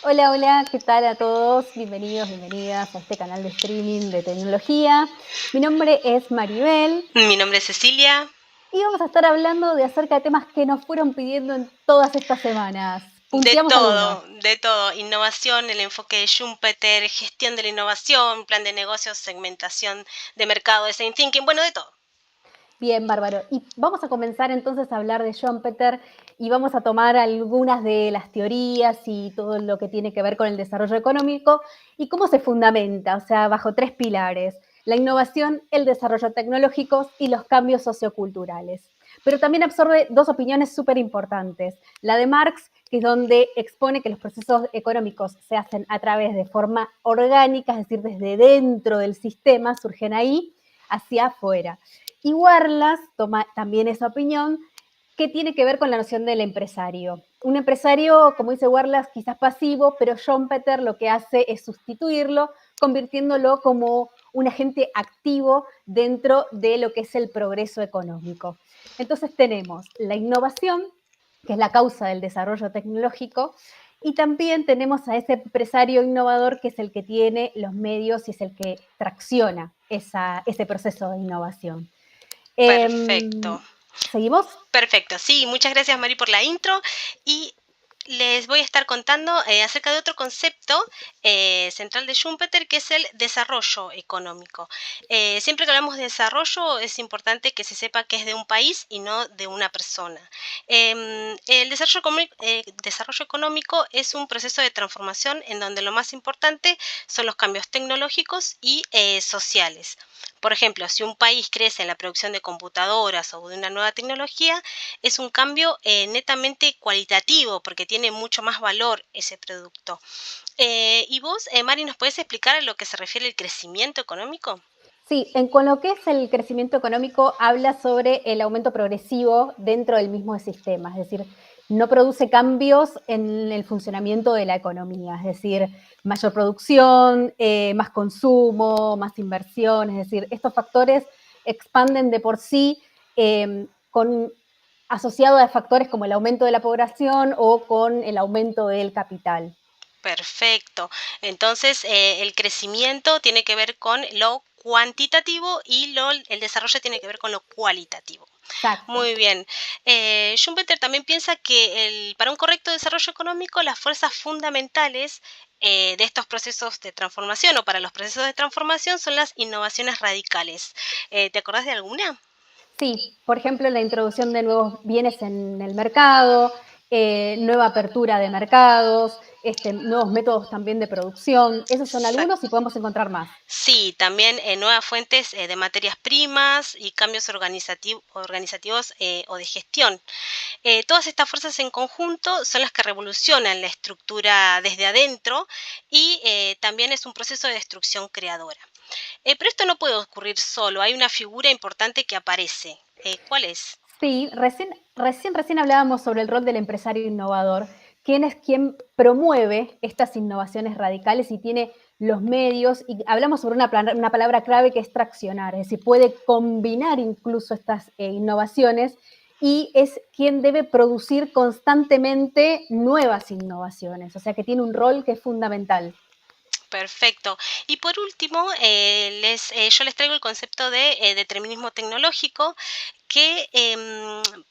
Hola, hola, ¿qué tal a todos? Bienvenidos, bienvenidas a este canal de streaming de tecnología. Mi nombre es Maribel Mi nombre es Cecilia. y vamos a estar hablando de acerca de temas que nos fueron pidiendo en todas estas semanas. De ¿Punteamos alguno? todo, de todo. Innovación, el enfoque de Schumpeter, gestión de la innovación, plan de negocios, segmentación de mercado, design thinking, bueno, de todo. Bien, bárbaro. Y vamos a comenzar entonces a hablar de Schumpeter y vamos a tomar algunas de las teorías y todo lo que tiene que ver con el desarrollo económico y cómo se fundamenta, o sea, bajo tres pilares: la innovación, el desarrollo tecnológico y los cambios socioculturales. Pero también absorbe dos opiniones súper importantes. La de Marx, que es donde expone que los procesos económicos se hacen a través de forma orgánica, es decir, desde dentro del sistema, surgen ahí hacia afuera. Y Warlas toma también esa opinión, que tiene que ver con la noción del empresario. Un empresario, como dice Warlas, quizás pasivo, pero Schumpeter lo que hace es sustituirlo, convirtiéndolo como un agente activo dentro de lo que es el progreso económico. Entonces tenemos la innovación, que es la causa del desarrollo tecnológico, y también tenemos a ese empresario innovador que es el que tiene los medios y es el que tracciona ese proceso de innovación. Perfecto. ¿Seguimos? Perfecto, sí, muchas gracias Mari por la intro y les voy a estar contando acerca de otro concepto central de Schumpeter, que es el desarrollo económico. Siempre que hablamos de desarrollo es importante que se sepa que es de un país y no de una persona. El desarrollo económico es un proceso de transformación en donde lo más importante son los cambios tecnológicos y sociales. Por ejemplo, si un país crece en la producción de computadoras o de una nueva tecnología, es un cambio netamente cualitativo porque tiene mucho más valor ese producto. ¿Y vos, Mari, nos puedes explicar a lo que se refiere el crecimiento económico? Sí, con lo que es el crecimiento económico habla sobre el aumento progresivo dentro del mismo sistema, es decir, no produce cambios en el funcionamiento de la economía, es decir, mayor producción, más consumo, más inversión, es decir, estos factores expanden de por sí con asociado a factores como el aumento de la población o con el aumento del capital. Perfecto. Entonces, el crecimiento tiene que ver con lo cuantitativo y el desarrollo tiene que ver con lo cualitativo. Exacto. Muy bien. Schumpeter también piensa que para un correcto desarrollo económico, las fuerzas fundamentales de estos procesos de transformación o para los procesos de transformación son las innovaciones radicales. ¿Te acordás de alguna? Sí, por ejemplo, la introducción de nuevos bienes en el mercado, nueva apertura de mercados, nuevos métodos también de producción. Esos son algunos y Exacto. podemos encontrar más. Sí, también nuevas fuentes de materias primas y cambios organizativos o de gestión. Todas estas fuerzas en conjunto son las que revolucionan la estructura desde adentro y también es un proceso de destrucción creadora. Pero esto no puede ocurrir solo, hay una figura importante que aparece. ¿Cuál es? Sí, recién hablábamos sobre el rol del empresario innovador, quién es quien promueve estas innovaciones radicales y tiene los medios, y hablamos sobre una palabra clave que es traccionar, es decir, puede combinar incluso estas innovaciones y es quien debe producir constantemente nuevas innovaciones, o sea que tiene un rol que es fundamental. Perfecto. Y por último, yo les traigo el concepto de determinismo tecnológico, que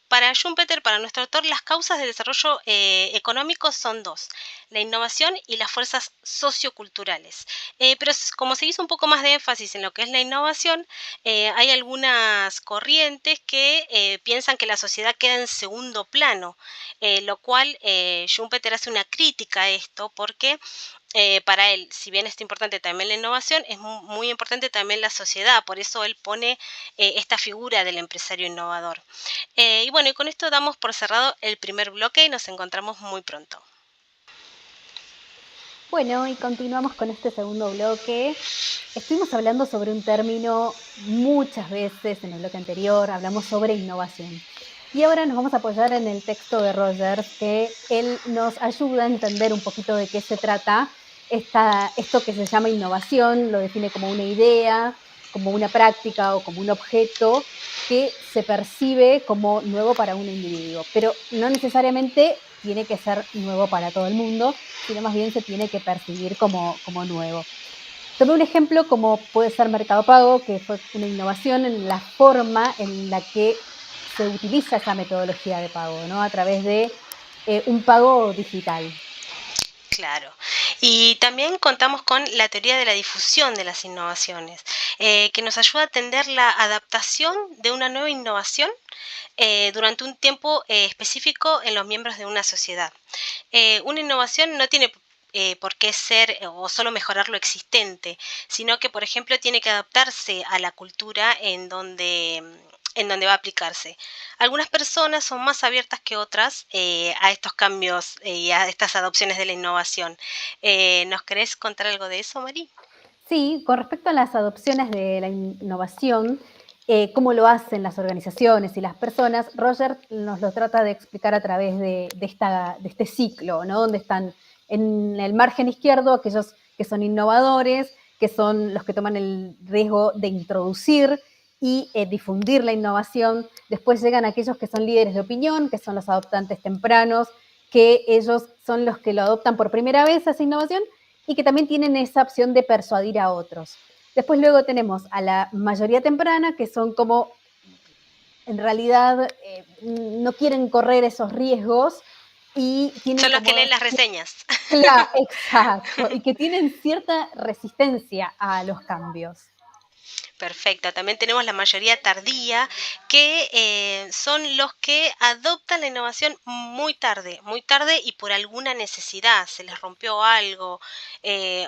para Schumpeter, para nuestro autor, las causas del desarrollo económico son dos: la innovación y las fuerzas socioculturales. Pero como se hizo un poco más de énfasis en lo que es la innovación, hay algunas corrientes que piensan que la sociedad queda en segundo plano, lo cual Schumpeter hace una crítica a esto porque para él, si bien es importante también la innovación, es muy importante también la sociedad. Por eso él pone esta figura del empresario innovador. Y bueno, y con esto damos por cerrado el primer bloque y nos encontramos muy pronto. Bueno, y continuamos con este segundo bloque. Estuvimos hablando sobre un término muchas veces en el bloque anterior, hablamos sobre innovación. Y ahora nos vamos a apoyar en el texto de Rogers, que él nos ayuda a entender un poquito de qué se trata esto que se llama innovación, lo define como una idea, como una práctica o como un objeto que se percibe como nuevo para un individuo, pero no necesariamente tiene que ser nuevo para todo el mundo, sino más bien se tiene que percibir como nuevo. Tomé un ejemplo como puede ser Mercado Pago, que fue una innovación en la forma en la que se utiliza esa metodología de pago, ¿no? A través de un pago digital. Claro. Y también contamos con la teoría de la difusión de las innovaciones, que nos ayuda a atender la adaptación de una nueva innovación durante un tiempo específico en los miembros de una sociedad. Una innovación no tiene por qué ser o solo mejorar lo existente, sino que, por ejemplo, tiene que adaptarse a la cultura en donde va a aplicarse. Algunas personas son más abiertas que otras a estos cambios y a estas adopciones de la innovación. ¿Nos querés contar algo de eso, Mari? Sí, con respecto a las adopciones de la innovación, cómo lo hacen las organizaciones y las personas, Roger nos lo trata de explicar a través de este ciclo, ¿no? Donde están en el margen izquierdo aquellos que son innovadores, que son los que toman el riesgo de introducir y difundir la innovación. Después llegan aquellos que son líderes de opinión, que son los adoptantes tempranos, que ellos son los que lo adoptan por primera vez, esa innovación, y que también tienen esa opción de persuadir a otros. Después luego tenemos a la mayoría temprana, que son como, en realidad, no quieren correr esos riesgos y tienen Son los que como, leen las reseñas. claro, exacto, y que tienen cierta resistencia a los cambios. Perfecto. También tenemos la mayoría tardía, que son los que adoptan la innovación muy tarde y por alguna necesidad. Se les rompió algo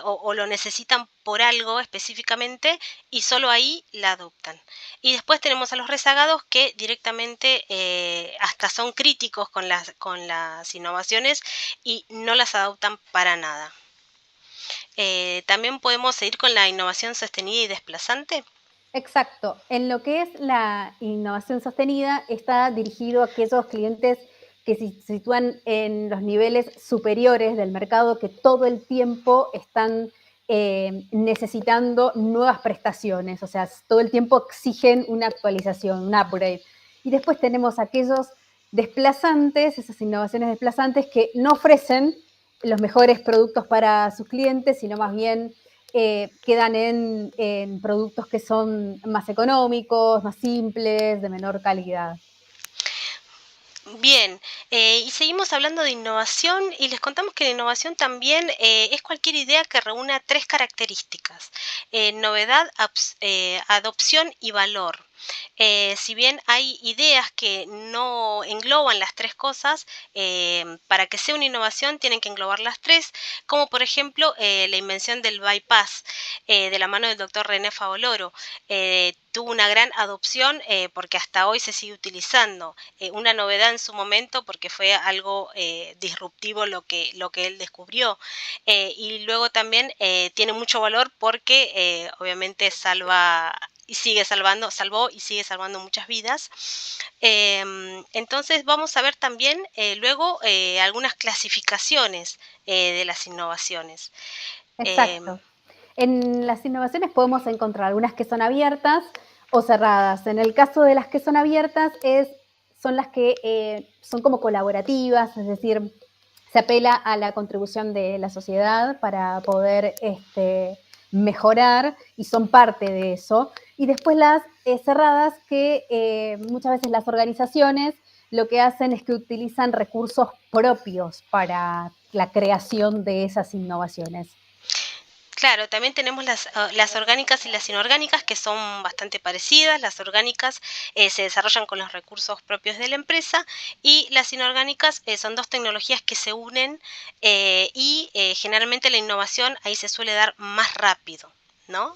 o lo necesitan por algo específicamente y solo ahí la adoptan. Y después tenemos a los rezagados que directamente hasta son críticos con las innovaciones y no las adoptan para nada. También podemos seguir con la innovación sostenida y desplazante. Exacto. En lo que es la innovación sostenida, está dirigido a aquellos clientes que se sitúan en los niveles superiores del mercado, que todo el tiempo están necesitando nuevas prestaciones, o sea, todo el tiempo exigen una actualización, un upgrade. Y después tenemos aquellos desplazantes, esas innovaciones desplazantes que no ofrecen los mejores productos para sus clientes, sino más bien quedan en productos que son más económicos, más simples, de menor calidad. Bien, y seguimos hablando de innovación y les contamos que la innovación también es cualquier idea que reúna tres características: novedad, adopción y valor. Si bien hay ideas que no engloban las tres cosas, para que sea una innovación tienen que englobar las tres, como por ejemplo la invención del bypass de la mano del doctor René Favoloro. Tuvo una gran adopción porque hasta hoy se sigue utilizando. Una novedad en su momento porque fue algo disruptivo lo que él descubrió. Y luego también tiene mucho valor porque obviamente salvó y sigue salvando muchas vidas. Entonces vamos a ver también luego algunas clasificaciones de las innovaciones. Em, Exacto. En las innovaciones podemos encontrar algunas que son abiertas o cerradas. En el caso de las que son abiertas, son las que son como colaborativas, es decir, se apela a la contribución de la sociedad para poder mejorar y son parte de eso. Y después las cerradas, que muchas veces las organizaciones lo que hacen es que utilizan recursos propios para la creación de esas innovaciones. Claro, también tenemos las orgánicas y las inorgánicas que son bastante parecidas. Las orgánicas se desarrollan con los recursos propios de la empresa y las inorgánicas son dos tecnologías que se unen y generalmente la innovación ahí se suele dar más rápido, ¿no?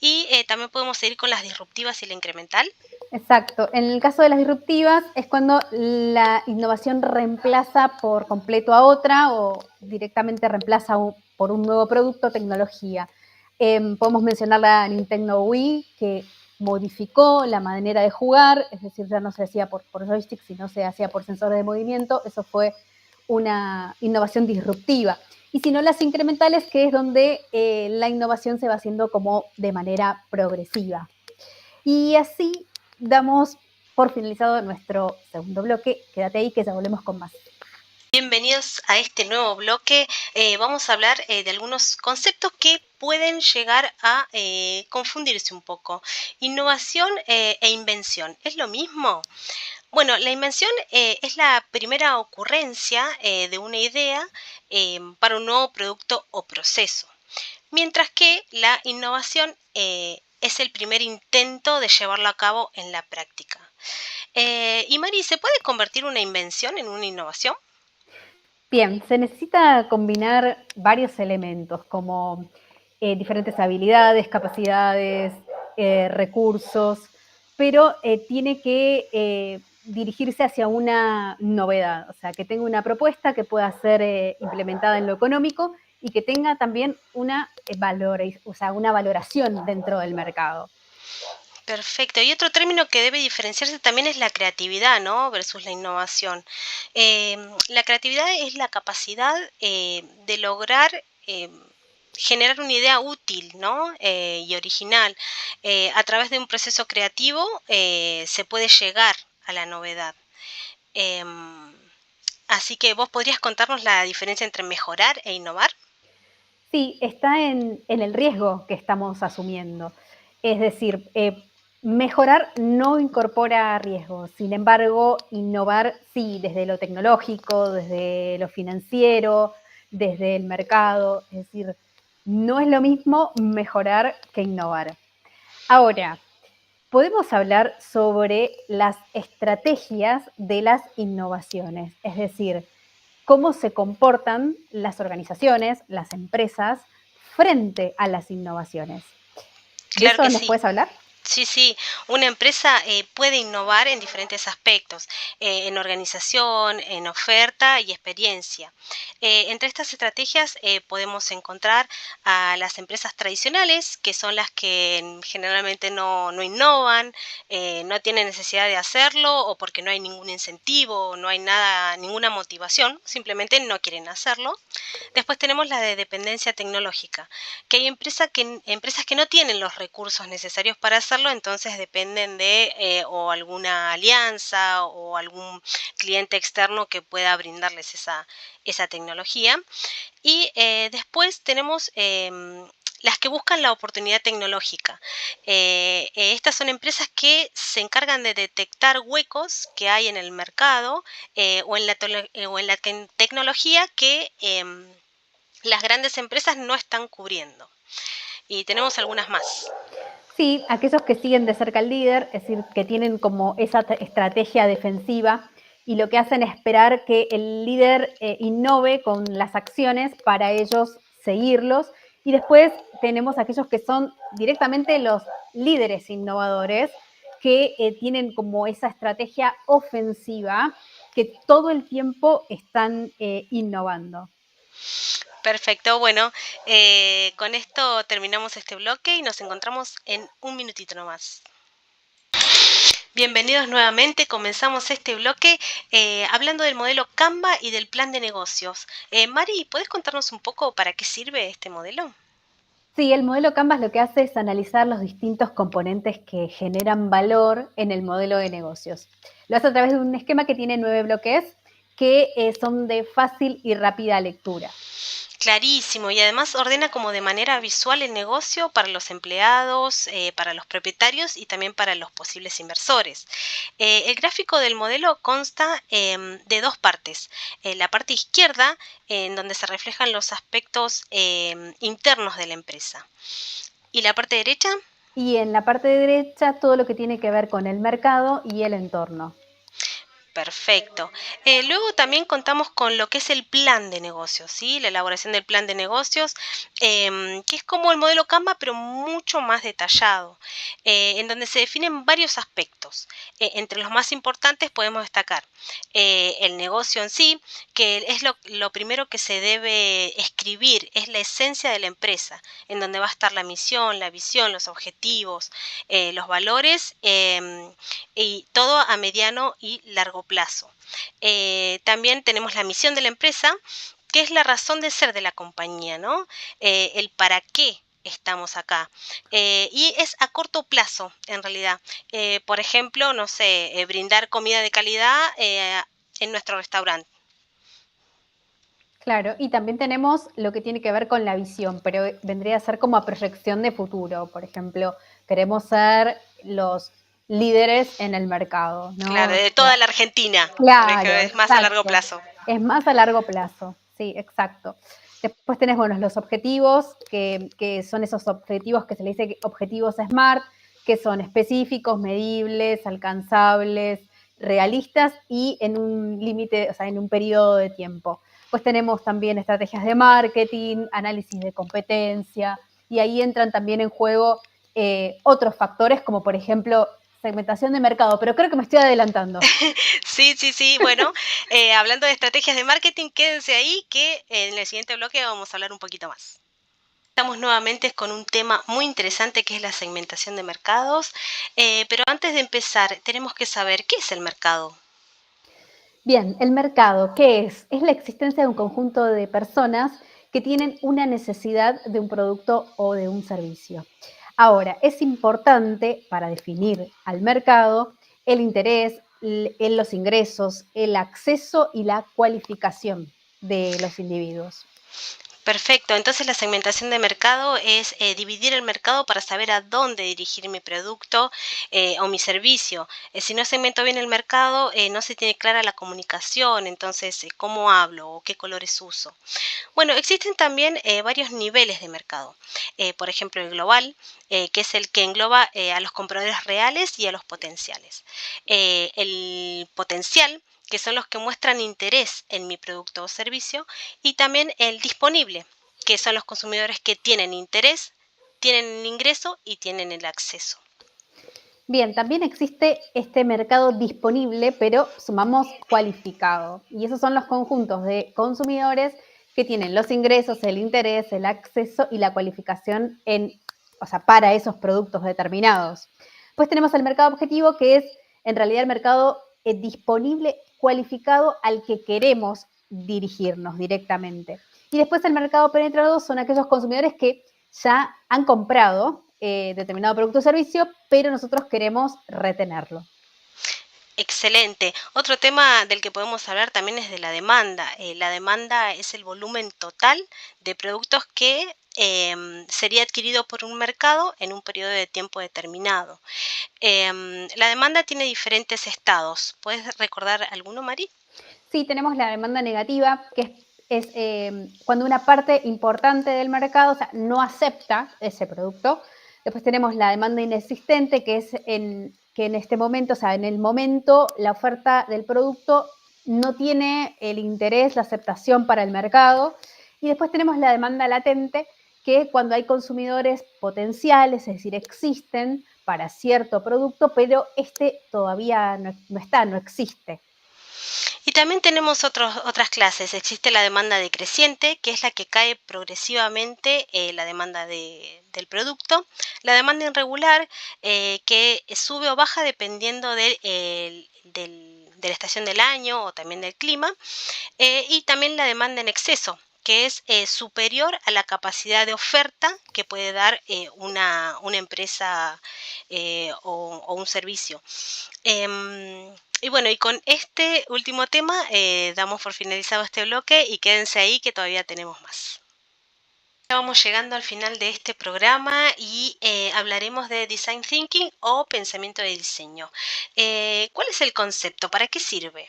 Y también podemos seguir con las disruptivas y la incremental. Exacto. En el caso de las disruptivas es cuando la innovación reemplaza por completo a otra o directamente reemplaza por un nuevo producto o tecnología. Podemos mencionar la Nintendo Wii, que modificó la manera de jugar, es decir, ya no se hacía por joystick, sino se hacía por sensores de movimiento. Eso fue una innovación disruptiva. Y si no, las incrementales, que es donde la innovación se va haciendo como de manera progresiva. Y así damos por finalizado nuestro segundo bloque. Quédate ahí que ya volvemos con más. Bienvenidos a este nuevo bloque. Vamos a hablar de algunos conceptos que pueden llegar a confundirse un poco. Innovación e invención, ¿es lo mismo? Bueno, la invención es la primera ocurrencia de una idea para un nuevo producto o proceso, mientras que la innovación es el primer intento de llevarlo a cabo en la práctica. Y Mari, ¿se puede convertir una invención en una innovación? Bien, se necesita combinar varios elementos como diferentes habilidades, capacidades, recursos, pero tiene que dirigirse hacia una novedad, o sea, que tenga una propuesta que pueda ser implementada en lo económico y que tenga también o sea, una valoración dentro del mercado. Perfecto. Y otro término que debe diferenciarse también es la creatividad, ¿no? Versus la innovación. La creatividad es la capacidad de lograr generar una idea útil, ¿no? Y original. A través de un proceso creativo se puede llegar a la novedad. Em, Así que vos podrías contarnos la diferencia entre mejorar e innovar. Sí, está en el riesgo que estamos asumiendo. Es decir, mejorar no incorpora riesgos. Sin embargo, innovar sí, desde lo tecnológico, desde lo financiero, desde el mercado. Es decir, no es lo mismo mejorar que innovar. Ahora, podemos hablar sobre las estrategias de las innovaciones, es decir, cómo se comportan las organizaciones, las empresas, frente a las innovaciones. ¿De Claro eso que nos sí. puedes hablar? Sí, sí, una empresa puede innovar en diferentes aspectos, en organización, en oferta y experiencia. Entre estas estrategias podemos encontrar a las empresas tradicionales, que son las que generalmente no innovan, no tienen necesidad de hacerlo o porque no hay ningún incentivo, no hay nada, ninguna motivación, simplemente no quieren hacerlo. Después tenemos la de dependencia tecnológica, que hay empresas que no tienen los recursos necesarios para hacerlo, entonces dependen de o alguna alianza o algún cliente externo que pueda brindarles esa tecnología. Y después tenemos las que buscan la oportunidad tecnológica. Estas son empresas que se encargan de detectar huecos que hay en el mercado o en la tecnología que las grandes empresas no están cubriendo. Y tenemos algunas más. Sí, aquellos que siguen de cerca al líder, es decir, que tienen como esa estrategia defensiva y lo que hacen es esperar que el líder innove con las acciones para ellos seguirlos. Y después tenemos aquellos que son directamente los líderes innovadores que tienen como esa estrategia ofensiva que todo el tiempo están innovando. Perfecto, bueno, con esto terminamos este bloque y nos encontramos en un minutito nomás. Bienvenidos nuevamente, comenzamos este bloque hablando del modelo Canva y del plan de negocios. Mari, ¿puedes contarnos un poco para qué sirve este modelo? Sí, el modelo Canvas lo que hace es analizar los distintos componentes que generan valor en el modelo de negocios. Lo hace a través de un esquema que tiene 9 bloques que son de fácil y rápida lectura. Clarísimo, y además ordena como de manera visual el negocio para los empleados, para los propietarios y también para los posibles inversores. El gráfico del modelo consta de dos partes. La parte izquierda, en donde se reflejan los aspectos internos de la empresa. ¿Y la parte derecha? Y en la parte derecha todo lo que tiene que ver con el mercado y el entorno. Perfecto. Luego también contamos con lo que es el plan de negocios, ¿sí? La elaboración del plan de negocios, que es como el modelo Canva, pero mucho más detallado, en donde se definen varios aspectos. Entre los más importantes podemos destacar el negocio en sí, que es lo primero que se debe escribir, es la esencia de la empresa, en donde va a estar la misión, la visión, los objetivos, los valores y todo a mediano y largo plazo. También tenemos la misión de la empresa, que es la razón de ser de la compañía, ¿no? El para qué estamos acá. Y es a corto plazo, en realidad. Por ejemplo, no sé, brindar comida de calidad en nuestro restaurante. Claro, y también tenemos lo que tiene que ver con la visión, pero vendría a ser como a proyección de futuro. Por ejemplo, queremos ser los líderes en el mercado, ¿no? Claro, O de sea, toda la Argentina, por claro, ejemplo, es más a largo exacto. plazo. Es más a largo plazo, sí, exacto. Después tenés, bueno, los objetivos, que son esos objetivos que se le dice objetivos SMART, que son específicos, medibles, alcanzables, realistas y en un límite, o sea, en un periodo de tiempo. Pues tenemos también estrategias de marketing, análisis de competencia, y ahí entran también en juego otros factores, como por ejemplo segmentación de mercado, pero creo que me estoy adelantando. Sí, sí, sí. Bueno, hablando de estrategias de marketing, quédense ahí que en el siguiente bloque vamos a hablar un poquito más. Estamos nuevamente con un tema muy interesante que es la segmentación de mercados, pero antes de empezar tenemos que saber qué es el mercado. Bien, el mercado, ¿qué es? Es la existencia de un conjunto de personas que tienen una necesidad de un producto o de un servicio. Ahora, es importante para definir al mercado el interés, en los ingresos, el acceso y la cualificación de los individuos. Perfecto, entonces la segmentación de mercado es dividir el mercado para saber a dónde dirigir mi producto o mi servicio. Si no segmento bien el mercado, no se tiene clara la comunicación, entonces cómo hablo o qué colores uso. Bueno, existen también varios niveles de mercado. Por ejemplo, el global, que es el que engloba a los compradores reales y a los potenciales. El potencial, que son los que muestran interés en mi producto o servicio, y también el disponible, que son los consumidores que tienen interés, tienen el ingreso y tienen el acceso. Bien, también existe este mercado disponible, pero sumamos cualificado. Y esos son los conjuntos de consumidores que tienen los ingresos, el interés, el acceso y la cualificación o sea, para esos productos determinados. Pues tenemos el mercado objetivo, que es en realidad el mercado disponible, cualificado al que queremos dirigirnos directamente. Y después el mercado penetrado son aquellos consumidores que ya han comprado determinado producto o servicio, pero nosotros queremos retenerlo. Excelente. Otro tema del que podemos hablar también es de la demanda. La demanda es el volumen total de productos que sería adquirido por un mercado en un periodo de tiempo determinado. La demanda tiene diferentes estados. ¿Puedes recordar alguno, Mari? Sí, tenemos la demanda negativa, que cuando una parte importante del mercado, o sea, no acepta ese producto. Después tenemos la demanda inexistente, que es que en este momento, o sea, en el momento la oferta del producto no tiene el interés, la aceptación para el mercado. Y después tenemos la demanda latente, que cuando hay consumidores potenciales, es decir, existen para cierto producto, pero este todavía no está, no existe. Y también tenemos otras clases. Existe la demanda decreciente, que es la que cae progresivamente la demanda del producto. La demanda irregular, que sube o baja dependiendo de la estación del año o también del clima. Y también la demanda en exceso, que es superior a la capacidad de oferta que puede dar una empresa o un servicio. Y bueno, y con este último tema damos por finalizado este bloque y quédense ahí que todavía tenemos más. Ya vamos llegando al final de este programa y hablaremos de Design Thinking o pensamiento de diseño. ¿Cuál es el concepto? ¿Para qué sirve?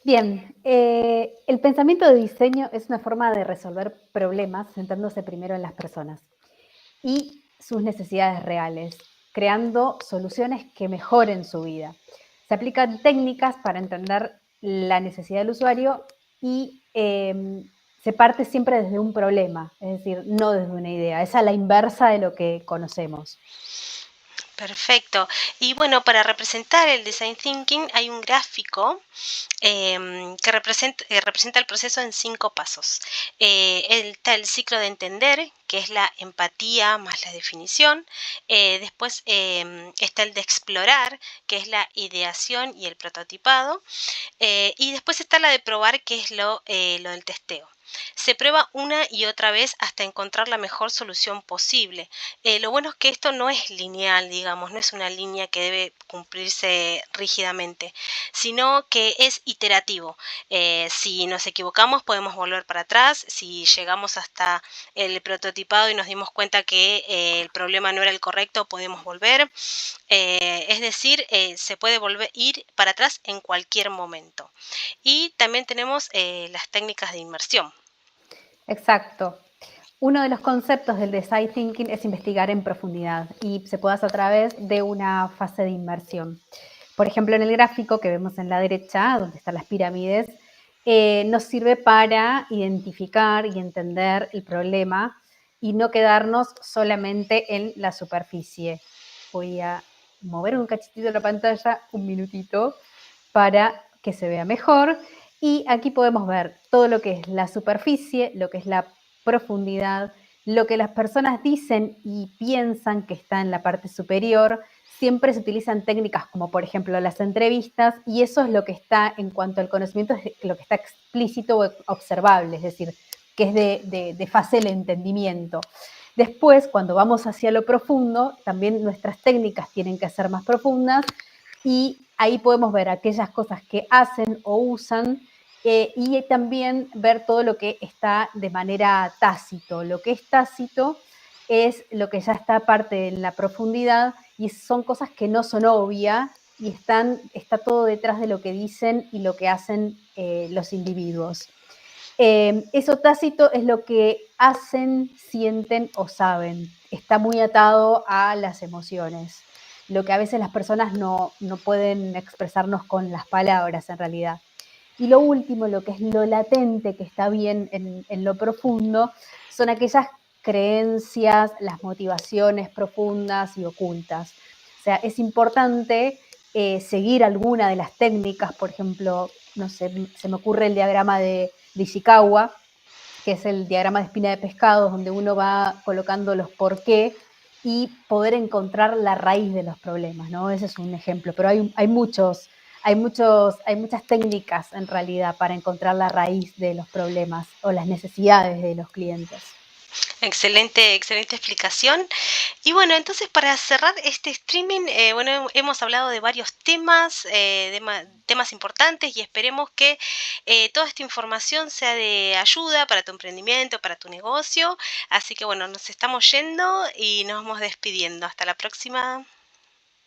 Bien, el pensamiento de diseño es una forma de resolver problemas centrándose primero en las personas y sus necesidades reales, creando soluciones que mejoren su vida. Se aplican técnicas para entender la necesidad del usuario y se parte siempre desde un problema, es decir, no desde una idea. Es a la inversa de lo que conocemos. Perfecto. Y bueno, para representar el design thinking hay un gráfico que representa el proceso en 5 pasos. Está el ciclo de entender, que es la empatía más la definición. Después está el de explorar, que es la ideación y el prototipado. Y después está la de probar, que es lo del testeo. Se prueba una y otra vez hasta encontrar la mejor solución posible. Lo bueno es que esto no es lineal, digamos, no es una línea que debe cumplirse rígidamente, sino que es iterativo. Si nos equivocamos, podemos volver para atrás. Si llegamos hasta el prototipado y nos dimos cuenta que el problema no era el correcto, podemos volver. Es decir, se puede volver ir para atrás en cualquier momento. Y también tenemos las técnicas de inmersión. Exacto. Uno de los conceptos del design thinking es investigar en profundidad y se puede hacer a través de una fase de inmersión. Por ejemplo, en el gráfico que vemos en la derecha, donde están las pirámides, nos sirve para identificar y entender el problema y no quedarnos solamente en la superficie. Voy a mover un cachitito la pantalla, un minutito, para que se vea mejor. Y aquí podemos ver todo lo que es la superficie, lo que es la profundidad, lo que las personas dicen y piensan que está en la parte superior. Siempre se utilizan técnicas como por ejemplo las entrevistas y eso es lo que está en cuanto al conocimiento, es lo que está explícito o observable, es decir, que es de fácil entendimiento. Después, cuando vamos hacia lo profundo, también nuestras técnicas tienen que ser más profundas y ahí podemos ver aquellas cosas que hacen o usan y también ver todo lo que está de manera tácito. Lo que es tácito es lo que ya está parte en la profundidad y son cosas que no son obvias y está todo detrás de lo que dicen y lo que hacen los individuos. Eso tácito es lo que hacen, sienten o saben. Está muy atado a las emociones, lo que a veces las personas no pueden expresarnos con las palabras en realidad. Y lo último, lo que es lo latente, que está bien en lo profundo, son aquellas creencias, las motivaciones profundas y ocultas. O sea, es importante seguir alguna de las técnicas, por ejemplo, no sé, se me ocurre el diagrama de Ishikawa, que es el diagrama de espina de pescado, donde uno va colocando los por qué y poder encontrar la raíz de los problemas, ¿no? Ese es un ejemplo, pero hay muchas técnicas en realidad para encontrar la raíz de los problemas o las necesidades de los clientes. Excelente, excelente explicación. Y bueno, entonces para cerrar este streaming, bueno, hemos hablado de varios temas, temas importantes y esperemos que toda esta información sea de ayuda para tu emprendimiento, para tu negocio. Así que bueno, nos estamos yendo y nos vamos despidiendo. Hasta la próxima.